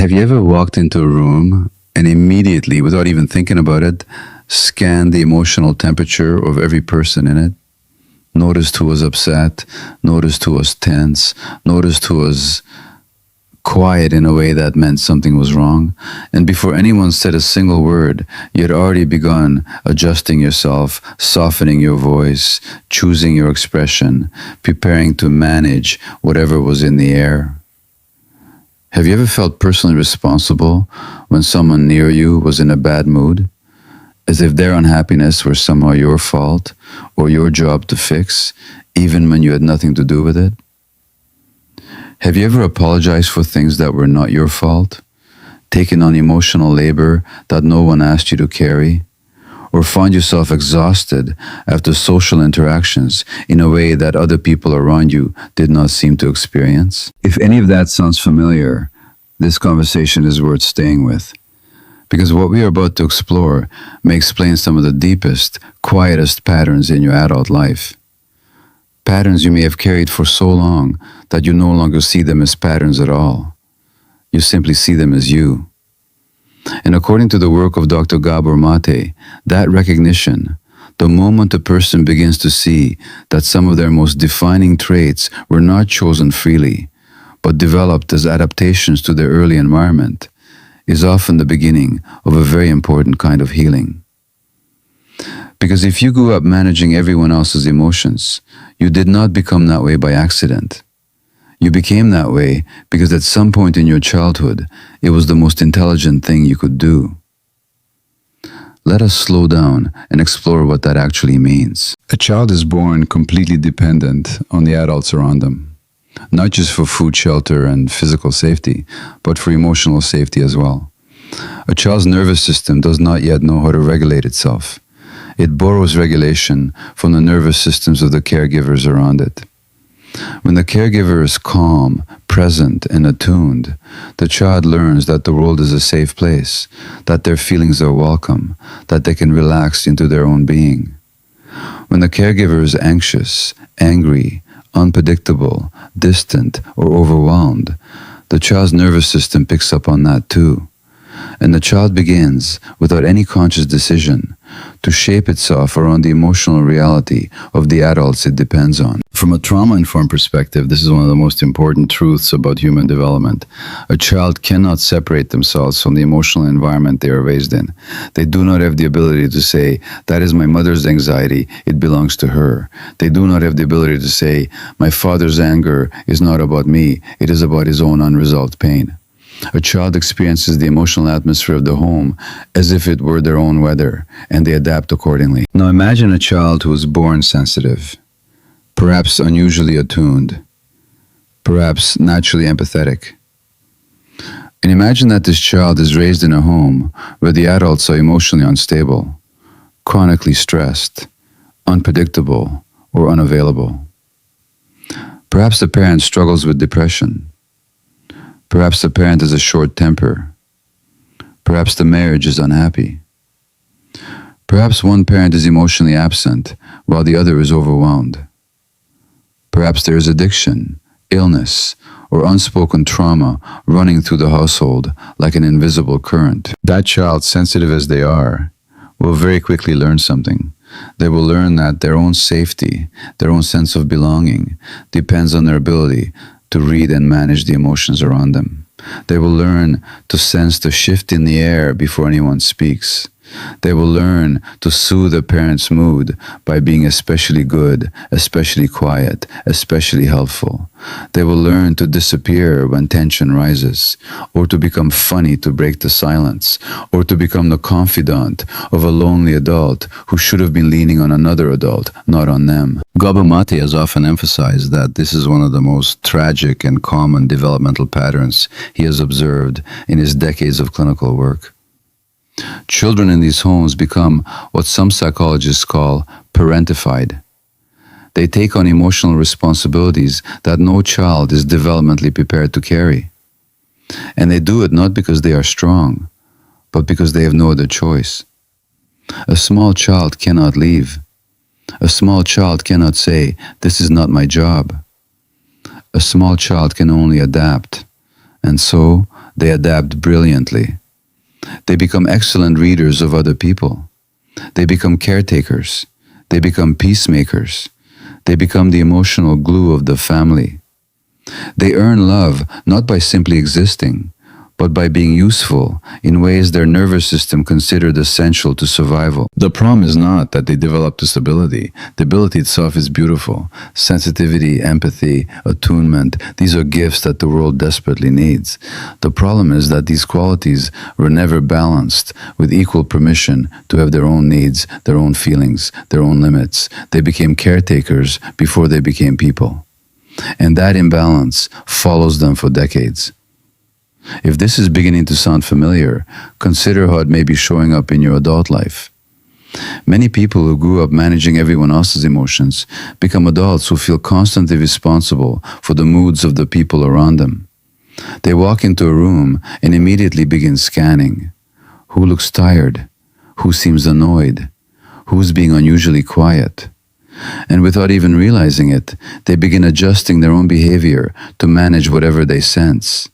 Have you ever walked into a room and immediately, without even thinking about it, scanned the emotional temperature of every person in it? Noticed who was upset, noticed who was tense, noticed who was quiet in a way that meant something was wrong. And before anyone said a single word, you had already begun adjusting yourself, softening your voice, choosing your expression, preparing to manage whatever was in the air. Have you ever felt personally responsible when someone near you was in a bad mood? As if their unhappiness were somehow your fault or your job to fix, even when you had nothing to do with it? Have you ever apologized for things that were not your fault? Taken on emotional labor that no one asked you to carry? Or found yourself exhausted after social interactions in a way that other people around you did not seem to experience? If any of that sounds familiar, this conversation is worth staying with. Because what we are about to explore may explain some of the deepest, quietest patterns in your adult life. Patterns you may have carried for so long that you no longer see them as patterns at all. You simply see them as you. And according to the work of Dr. Gabor Maté, that recognition, the moment a person begins to see that some of their most defining traits were not chosen freely, but developed as adaptations to their early environment, is often the beginning of a very important kind of healing. Because if you grew up managing everyone else's emotions, you did not become that way by accident. You became that way because at some point in your childhood, it was the most intelligent thing you could do. Let us slow down and explore what that actually means. A child is born completely dependent on the adults around them, not just for food, shelter, and physical safety, but for emotional safety as well. A child's nervous system does not yet know how to regulate itself. It borrows regulation from the nervous systems of the caregivers around it. When the caregiver is calm, present, and attuned, the child learns that the world is a safe place, that their feelings are welcome, that they can relax into their own being. When the caregiver is anxious, angry, unpredictable, distant, or overwhelmed, the child's nervous system picks up on that too. And the child begins, without any conscious decision, to shape itself around the emotional reality of the adults it depends on. From a trauma-informed perspective, this is one of the most important truths about human development. A child cannot separate themselves from the emotional environment they are raised in. They do not have the ability to say, that is my mother's anxiety, it belongs to her. They do not have the ability to say, my father's anger is not about me, it is about his own unresolved pain. A child experiences the emotional atmosphere of the home as if it were their own weather, and they adapt accordingly. Now imagine a child who is born sensitive, perhaps unusually attuned, perhaps naturally empathetic. And imagine that this child is raised in a home where the adults are emotionally unstable, chronically stressed, unpredictable, or unavailable. Perhaps the parent struggles with depression. Perhaps the parent has a short temper. Perhaps the marriage is unhappy. Perhaps one parent is emotionally absent while the other is overwhelmed. Perhaps there is addiction, illness, or unspoken trauma running through the household like an invisible current. That child, sensitive as they are, will very quickly learn something. They will learn that their own safety, their own sense of belonging, depends on their ability to read and manage the emotions around them. They will learn to sense the shift in the air before anyone speaks. They will learn to soothe a parent's mood by being especially good, especially quiet, especially helpful. They will learn to disappear when tension rises, or to become funny to break the silence, or to become the confidant of a lonely adult who should have been leaning on another adult, not on them. Gabor Maté has often emphasized that this is one of the most tragic and common developmental patterns he has observed in his decades of clinical work. Children in these homes become what some psychologists call parentified. They take on emotional responsibilities that no child is developmentally prepared to carry. And they do it not because they are strong, but because they have no other choice. A small child cannot leave. A small child cannot say, "This is not my job." A small child can only adapt, and so They adapt brilliantly. They become excellent readers of other people. They become caretakers. They become peacemakers. They become the emotional glue of the family. They earn love not by simply existing, but by being useful in ways their nervous system considered essential to survival. The problem is not that they develop this ability. The ability itself is beautiful. Sensitivity, empathy, attunement, these are gifts that the world desperately needs. The problem is that these qualities were never balanced with equal permission to have their own needs, their own feelings, their own limits. They became caretakers before they became people. And that imbalance follows them for decades. If this is beginning to sound familiar, consider how it may be showing up in your adult life. Many people who grew up managing everyone else's emotions become adults who feel constantly responsible for the moods of the people around them. They walk into a room and immediately begin scanning. Who looks tired? Who seems annoyed? Who's being unusually quiet? And without even realizing it, they begin adjusting their own behavior to manage whatever they sense.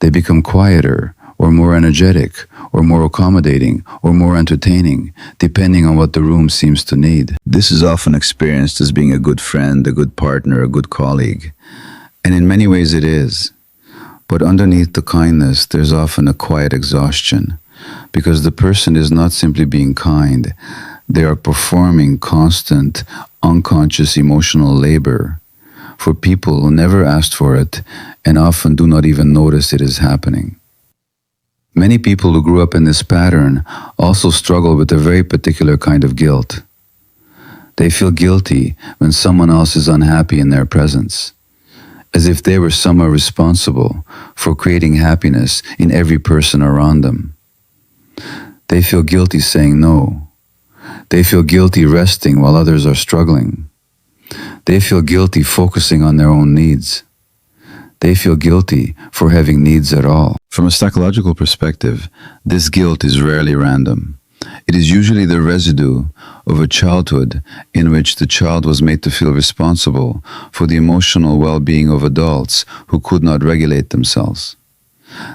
They become quieter, or more energetic, or more accommodating, or more entertaining, depending on what the room seems to need. This is often experienced as being a good friend, a good partner, a good colleague. And in many ways it is. But underneath the kindness, there's often a quiet exhaustion, because the person is not simply being kind, they are performing constant, unconscious emotional labor for people who never asked for it and often do not even notice it is happening. Many people who grew up in this pattern also struggle with a very particular kind of guilt. They feel guilty when someone else is unhappy in their presence, as if they were somehow responsible for creating happiness in every person around them. They feel guilty saying no. They feel guilty resting while others are struggling. They feel guilty focusing on their own needs. They feel guilty for having needs at all. From a psychological perspective, this guilt is rarely random. It is usually the residue of a childhood in which the child was made to feel responsible for the emotional well-being of adults who could not regulate themselves.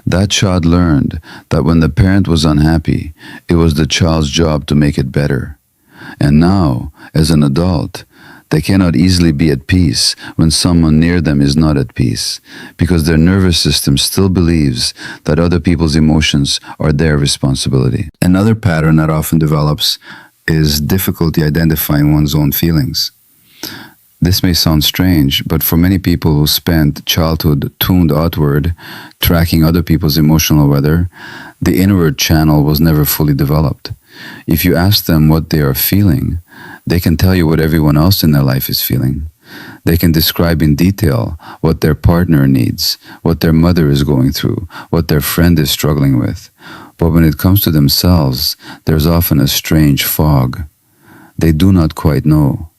That child learned that when the parent was unhappy, it was the child's job to make it better. And now, as an adult, they cannot easily be at peace when someone near them is not at peace, because their nervous system still believes that other people's emotions are their responsibility. Another pattern that often develops is difficulty identifying one's own feelings. This may sound strange, but for many people who spent childhood tuned outward, tracking other people's emotional weather, the inward channel was never fully developed. If you ask them what they are feeling, they can tell you what everyone else in their life is feeling. They can describe in detail what their partner needs, what their mother is going through, what their friend is struggling with. But when it comes to themselves, there's often a strange fog. They do not quite know.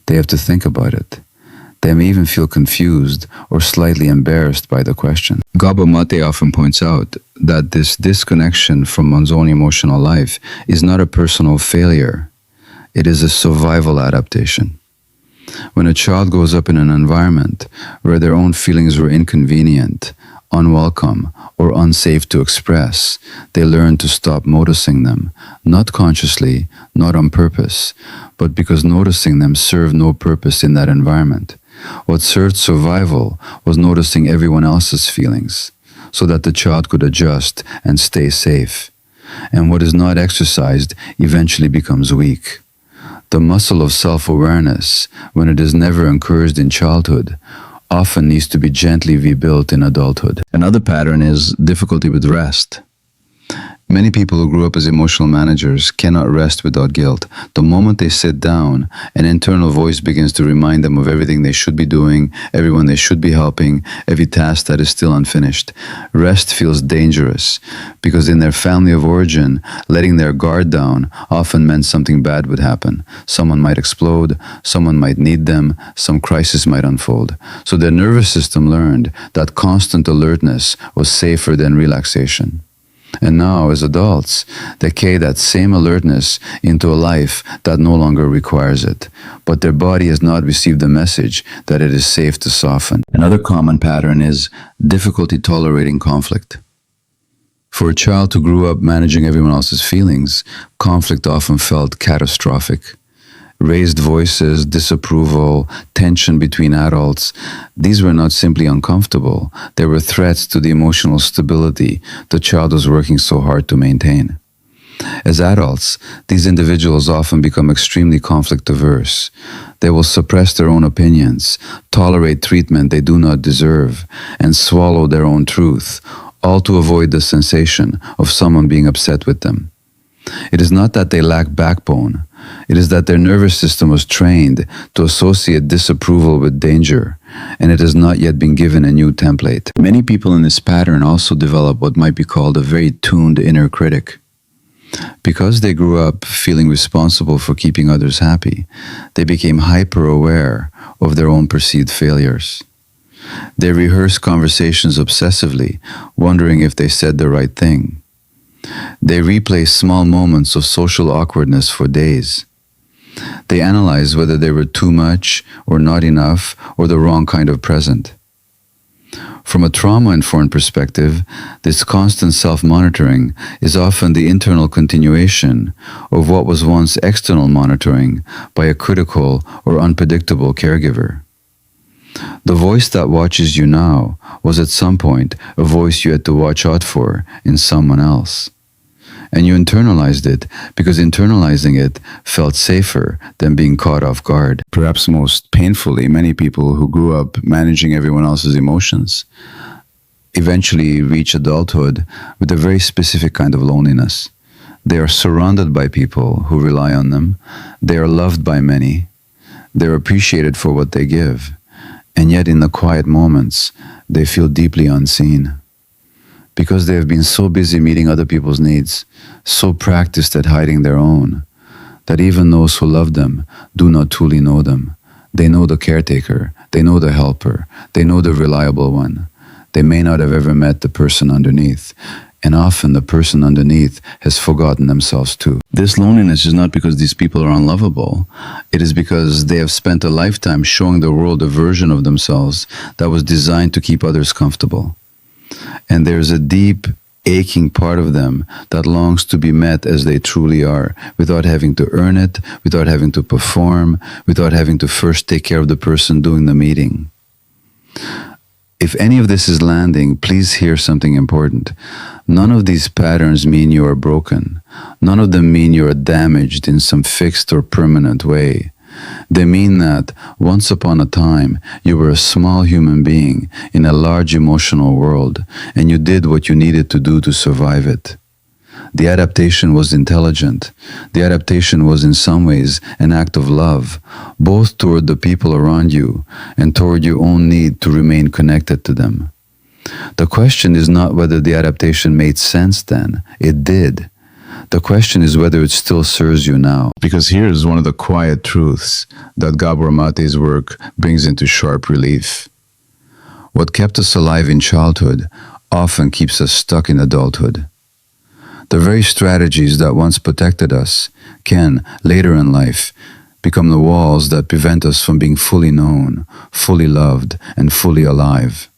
They have to think about it. They may even feel confused or slightly embarrassed by the question. Gabor Maté often points out that this disconnection from one's own emotional life is not a personal failure. It is a survival adaptation. When a child grows up in an environment where their own feelings were inconvenient, unwelcome, or unsafe to express, they learn to stop noticing them, not consciously, not on purpose, but because noticing them served no purpose in that environment. What served survival was noticing everyone else's feelings, so that the child could adjust and stay safe. And what is not exercised eventually becomes weak. The muscle of self-awareness, when it is never encouraged in childhood, often needs to be gently rebuilt in adulthood. Another pattern is difficulty with rest. Many people who grew up as emotional managers cannot rest without guilt. The moment they sit down, an internal voice begins to remind them of everything they should be doing, everyone they should be helping, every task that is still unfinished. Rest feels dangerous because in their family of origin, letting their guard down often meant something bad would happen. Someone might explode, someone might need them, some crisis might unfold. So their nervous system learned that constant alertness was safer than relaxation. And now, as adults, they carry that same alertness into a life that no longer requires it. But their body has not received the message that it is safe to soften. Another common pattern is difficulty tolerating conflict. For a child who grew up managing everyone else's feelings, conflict often felt catastrophic. Raised voices, disapproval, tension between adults, these were not simply uncomfortable, they were threats to the emotional stability the child was working so hard to maintain. As adults, these individuals often become extremely conflict averse. They will suppress their own opinions, tolerate treatment they do not deserve, and swallow their own truth, all to avoid the sensation of someone being upset with them. It is not that they lack backbone, it is that their nervous system was trained to associate disapproval with danger, and it has not yet been given a new template. Many people in this pattern also develop what might be called a very tuned inner critic. Because they grew up feeling responsible for keeping others happy, they became hyper-aware of their own perceived failures. They rehearse conversations obsessively, wondering if they said the right thing. They replay small moments of social awkwardness for days. They analyze whether they were too much or not enough or the wrong kind of present. From a trauma-informed perspective, this constant self-monitoring is often the internal continuation of what was once external monitoring by a critical or unpredictable caregiver. The voice that watches you now was at some point a voice you had to watch out for in someone else. And you internalized it because internalizing it felt safer than being caught off guard. Perhaps most painfully, many people who grew up managing everyone else's emotions eventually reach adulthood with a very specific kind of loneliness. They are surrounded by people who rely on them. They are loved by many. They're appreciated for what they give. And yet in the quiet moments, they feel deeply unseen. Because they have been so busy meeting other people's needs, so practiced at hiding their own, that even those who love them do not truly know them. They know the caretaker, they know the helper, they know the reliable one. They may not have ever met the person underneath, and often the person underneath has forgotten themselves too. This loneliness is not because these people are unlovable. It is because they have spent a lifetime showing the world a version of themselves that was designed to keep others comfortable. And there's a deep, aching part of them that longs to be met as they truly are, without having to earn it, without having to perform, without having to first take care of the person doing the meeting. If any of this is landing, please hear something important. None of these patterns mean you are broken. None of them mean you are damaged in some fixed or permanent way. They mean that once upon a time, you were a small human being in a large emotional world, and you did what you needed to do to survive it. The adaptation was intelligent. The adaptation was in some ways an act of love, both toward the people around you and toward your own need to remain connected to them. The question is not whether the adaptation made sense then. It did. The question is whether it still serves you now. Because here's one of the quiet truths that Gabor Maté's work brings into sharp relief. What kept us alive in childhood often keeps us stuck in adulthood. The very strategies that once protected us can, later in life, become the walls that prevent us from being fully known, fully loved, and fully alive.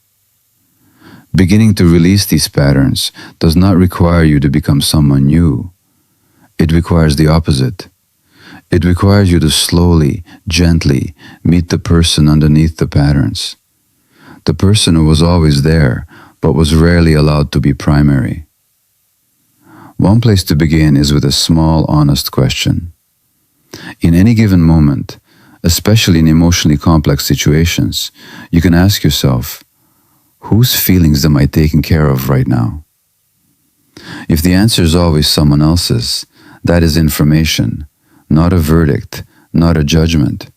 Beginning to release these patterns does not require you to become someone new. It requires the opposite. It requires you to slowly, gently meet the person underneath the patterns. The person who was always there, but was rarely allowed to be primary. One place to begin is with a small, honest question. In any given moment, especially in emotionally complex situations, you can ask yourself, whose feelings am I taking care of right now? If the answer is always someone else's, that is information, not a verdict, not a judgment,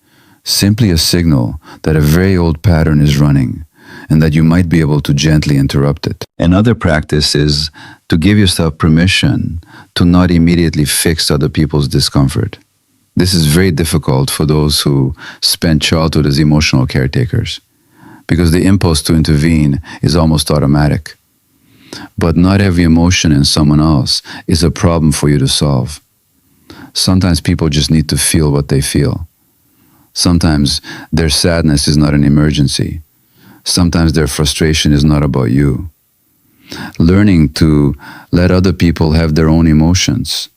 simply a signal that a very old pattern is running and that you might be able to gently interrupt it. Another practice is to give yourself permission to not immediately fix other people's discomfort. This is very difficult for those who spent childhood as emotional caretakers, because the impulse to intervene is almost automatic. But not every emotion in someone else is a problem for you to solve. Sometimes people just need to feel what they feel. Sometimes their sadness is not an emergency. Sometimes their frustration is not about you. Learning to let other people have their own emotions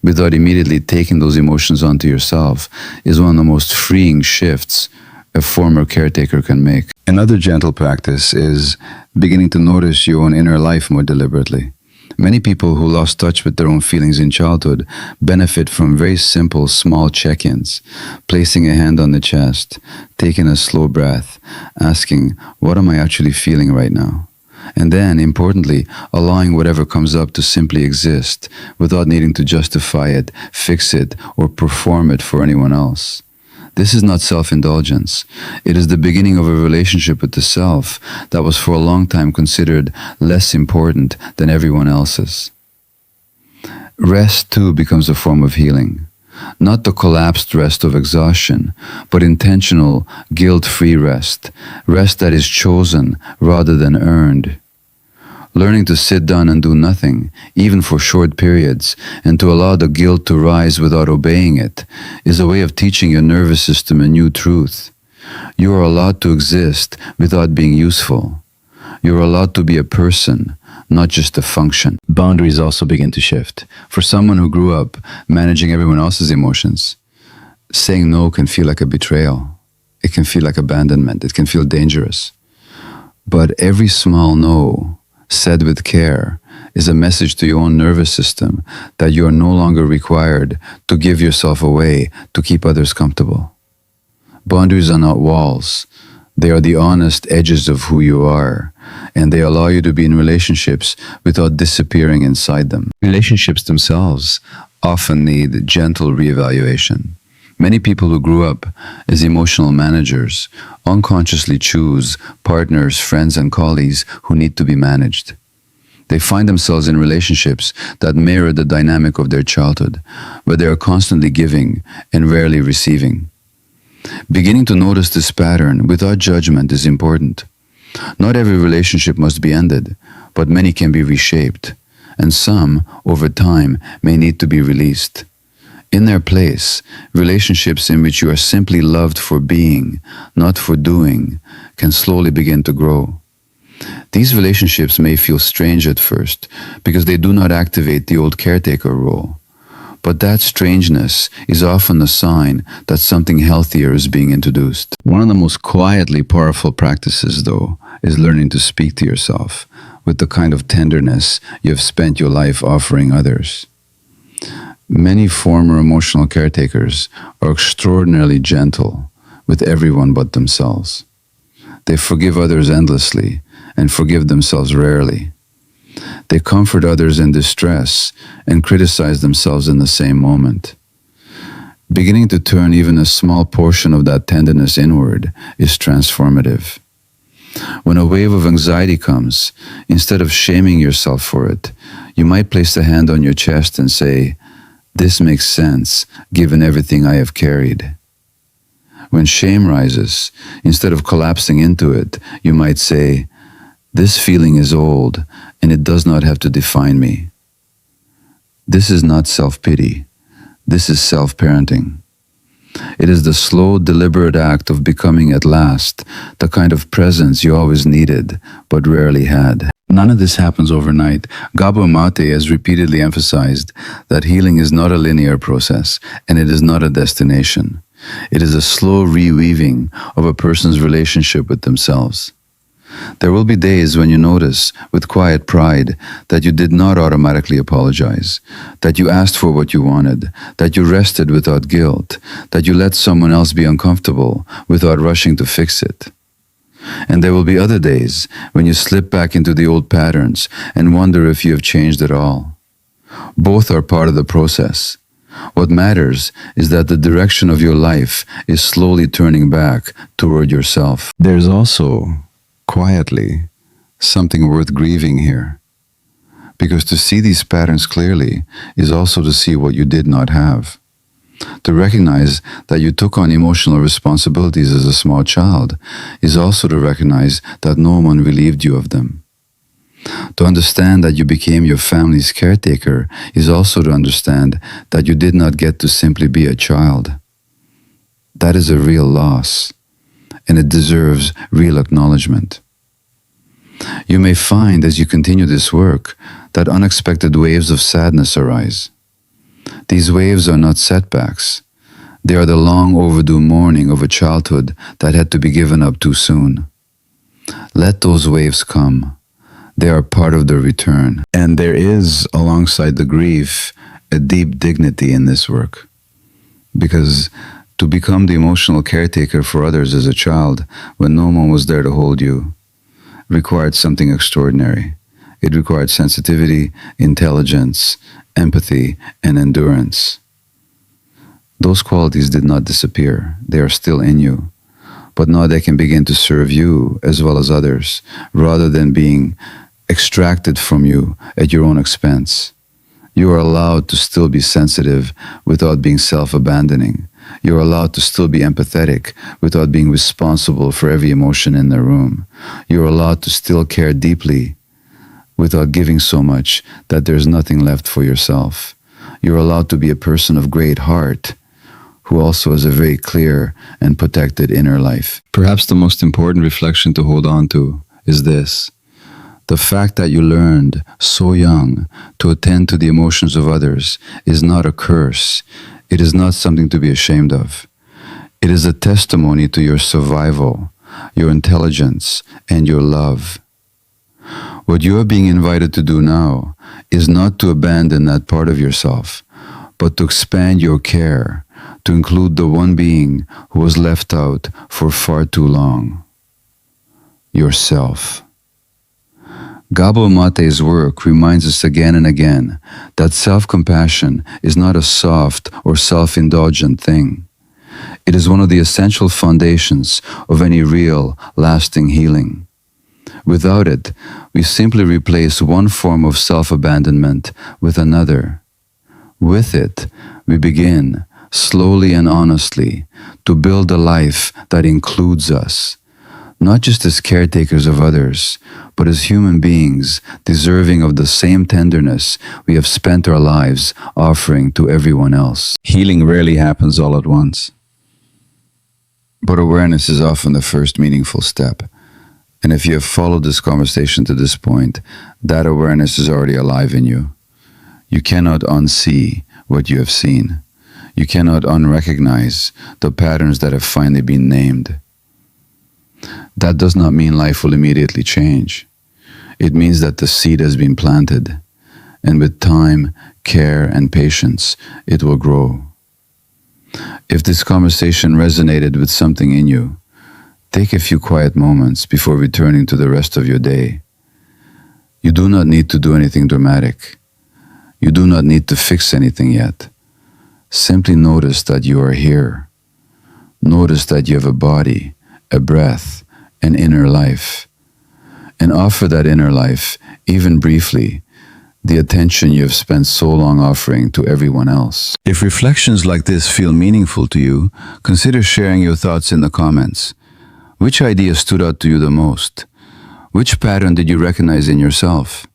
without immediately taking those emotions onto yourself is one of the most freeing shifts a former caretaker can make. Another gentle practice is beginning to notice your own inner life more deliberately. Many people who lost touch with their own feelings in childhood benefit from very simple, small check-ins, placing a hand on the chest, taking a slow breath, asking, what am I actually feeling right now? And then, importantly, allowing whatever comes up to simply exist without needing to justify it, fix it, or perform it for anyone else. This is not self-indulgence. It is the beginning of a relationship with the self that was for a long time considered less important than everyone else's. Rest, too, becomes a form of healing. Not the collapsed rest of exhaustion, but intentional, guilt-free rest. Rest that is chosen rather than earned. Learning to sit down and do nothing, even for short periods, and to allow the guilt to rise without obeying it, is a way of teaching your nervous system a new truth. You are allowed to exist without being useful. You are allowed to be a person, not just a function. Boundaries also begin to shift. For someone who grew up managing everyone else's emotions, saying no can feel like a betrayal. It can feel like abandonment. It can feel dangerous. But every small no, said with care, is a message to your own nervous system that you are no longer required to give yourself away to keep others comfortable. Boundaries are not walls. They are the honest edges of who you are, and they allow you to be in relationships without disappearing inside them. Relationships themselves often need gentle reevaluation. Many people who grew up as emotional managers unconsciously choose partners, friends, and colleagues who need to be managed. They find themselves in relationships that mirror the dynamic of their childhood, where they are constantly giving and rarely receiving. Beginning to notice this pattern without judgment is important. Not every relationship must be ended, but many can be reshaped, and some, over time, may need to be released. In their place, relationships in which you are simply loved for being, not for doing, can slowly begin to grow. These relationships may feel strange at first because they do not activate the old caretaker role. But that strangeness is often a sign that something healthier is being introduced. One of the most quietly powerful practices, though, is learning to speak to yourself with the kind of tenderness you have spent your life offering others. Many former emotional caretakers are extraordinarily gentle with everyone but themselves. They forgive others endlessly and forgive themselves rarely. They comfort others in distress and criticize themselves in the same moment. Beginning to turn even a small portion of that tenderness inward is transformative. When a wave of anxiety comes, instead of shaming yourself for it, you might place a hand on your chest and say, "This makes sense, given everything I have carried." When shame rises, instead of collapsing into it, you might say, "This feeling is old, and it does not have to define me." This is not self-pity. This is self-parenting. It is the slow, deliberate act of becoming at last the kind of presence you always needed, but rarely had. None of this happens overnight. Gabor Maté has repeatedly emphasized that healing is not a linear process, and it is not a destination. It is a slow reweaving of a person's relationship with themselves. There will be days when you notice, with quiet pride, that you did not automatically apologize, that you asked for what you wanted, that you rested without guilt, that you let someone else be uncomfortable without rushing to fix it. And there will be other days when you slip back into the old patterns and wonder if you have changed at all. Both are part of the process. What matters is that the direction of your life is slowly turning back toward yourself. There's also, quietly, something worth grieving here. Because to see these patterns clearly is also to see what you did not have. To recognize that you took on emotional responsibilities as a small child is also to recognize that no one relieved you of them. To understand that you became your family's caretaker is also to understand that you did not get to simply be a child. That is a real loss, and it deserves real acknowledgement. You may find as you continue this work that unexpected waves of sadness arise. These waves are not setbacks. They are the long overdue mourning of a childhood that had to be given up too soon. Let those waves come. They are part of the return. And there is, alongside the grief, a deep dignity in this work. Because to become the emotional caretaker for others as a child, when no one was there to hold you, required something extraordinary. It required sensitivity, intelligence, empathy, and endurance. Those qualities did not disappear. They are still in you. But now they can begin to serve you as well as others, rather than being extracted from you at your own expense. You are allowed to still be sensitive without being self-abandoning. You are allowed to still be empathetic without being responsible for every emotion in the room. You are allowed to still care deeply without giving so much that there's nothing left for yourself. You're allowed to be a person of great heart who also has a very clear and protected inner life. Perhaps the most important reflection to hold on to is this: the fact that you learned so young to attend to the emotions of others is not a curse. It is not something to be ashamed of. It is a testimony to your survival, your intelligence, and your love. What you are being invited to do now is not to abandon that part of yourself, but to expand your care, to include the one being who was left out for far too long: yourself. Gabor Maté's work reminds us again and again that self-compassion is not a soft or self-indulgent thing. It is one of the essential foundations of any real, lasting healing. Without it, we simply replace one form of self-abandonment with another. With it, we begin, slowly and honestly, to build a life that includes us, not just as caretakers of others, but as human beings deserving of the same tenderness we have spent our lives offering to everyone else. Healing rarely happens all at once, but awareness is often the first meaningful step. And if you have followed this conversation to this point, that awareness is already alive in you. You cannot unsee what you have seen. You cannot unrecognize the patterns that have finally been named. That does not mean life will immediately change. It means that the seed has been planted, and with time, care, and patience, it will grow. If this conversation resonated with something in you, take a few quiet moments before returning to the rest of your day. You do not need to do anything dramatic. You do not need to fix anything yet. Simply notice that you are here. Notice that you have a body, a breath, an inner life. And offer that inner life, even briefly, the attention you have spent so long offering to everyone else. If reflections like this feel meaningful to you, consider sharing your thoughts in the comments. Which idea stood out to you the most? Which pattern did you recognize in yourself?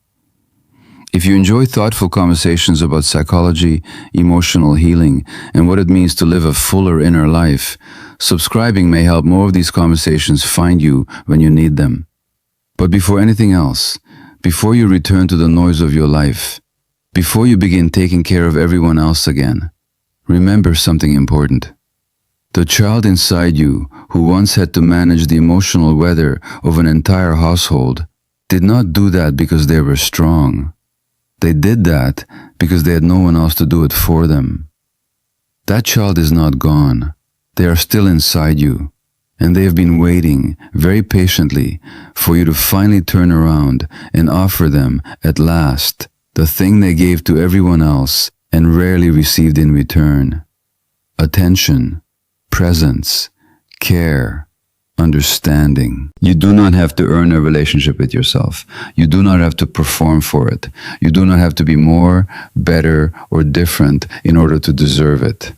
If you enjoy thoughtful conversations about psychology, emotional healing, and what it means to live a fuller inner life, subscribing may help more of these conversations find you when you need them. But before anything else, before you return to the noise of your life, before you begin taking care of everyone else again, remember something important. The child inside you, who once had to manage the emotional weather of an entire household, did not do that because they were strong. They did that because they had no one else to do it for them. That child is not gone. They are still inside you, and they have been waiting very patiently for you to finally turn around and offer them, at last, the thing they gave to everyone else and rarely received in return: attention, presence, care, understanding. You do not have to earn a relationship with yourself. You do not have to perform for it. You do not have to be more, better, or different in order to deserve it.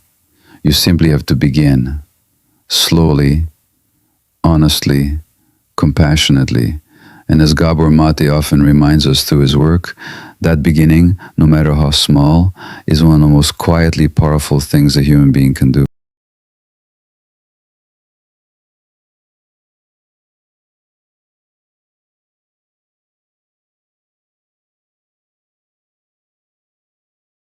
You simply have to begin, slowly, honestly, compassionately. And as Gabor Maté often reminds us through his work, that beginning, no matter how small, is one of the most quietly powerful things a human being can do.